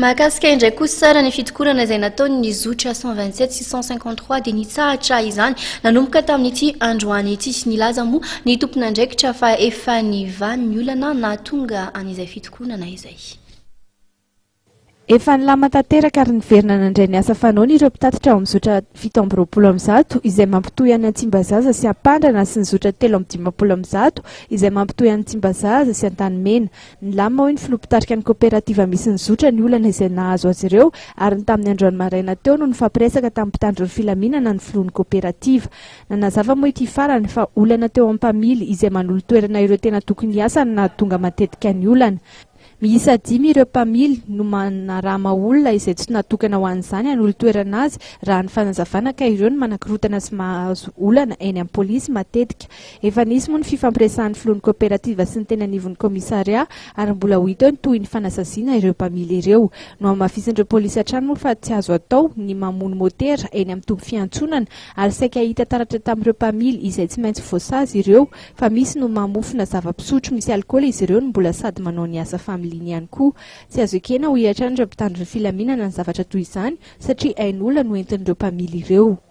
Mahakasika indray kosa sara ny fitokonana izay nataon'ny Zotra 127 653 dia Nitsahatra izany nanomboka tamin'ity androany ity. Nilaza moa ny tompon'andraikitra fa efa nivaha ny olana na tonga an'izay fitokonana izay. Efa nilama tanteraka ary niverina nandray ny asa fanaony ireo mpitatitra ao amin'ny Zotra 720 izay mampitohy any Antsimbazaza sy Ampandrana sy ny Zotra 320 izay mampitohy any Antsimbazaza sy Antanimena. Nilama hoy ny filoha-mpitarika ny kooperativa misy ny Zotra ny olana izay nahazo azy ireo ary ny tamin'ny androany maraina teo no nifampiresaka tamin'ny mpitandro ny filaminana ny filohan'ny kooperativa. Nanazava moa ity farany fa olana teo ampamily izay manolo toerana ireo tena tokony hiasany na tonga matetika ny olana. Miisa 5 ireo mpamily no manarama olona izay tsy natokana ho an'izany hanolo toerana azy raha ny fanazavana ka ireo no manankirotana sy mahazo olana eny amin'ny polisy matetika. Efa nisy moa ny fifampiresahan'ny filohan'ny kooperativa sy ny tena anivon'ny komisaria ary mbola ho hita eo ny toy ny fanasaziana ireo mpamily ireo. No amafisin'ireo polisy hatrany moa fa tsy azo atao ny mamono motera eny amin'ny tombo fiantsonana ary saika hita taratra tamin'ireo mpamily izay tsy maintsy voasazy ireo fa misy no mamofona zava-pisotro misy alikaola izy ireo no mbola sady manao ny asa familiny ihany koa. Tsy azo ekena ho hiatrany ireo mpitandro ny filaminana ny zavatra toy izany satria ain'olona no entin'ireo mpamily ireo.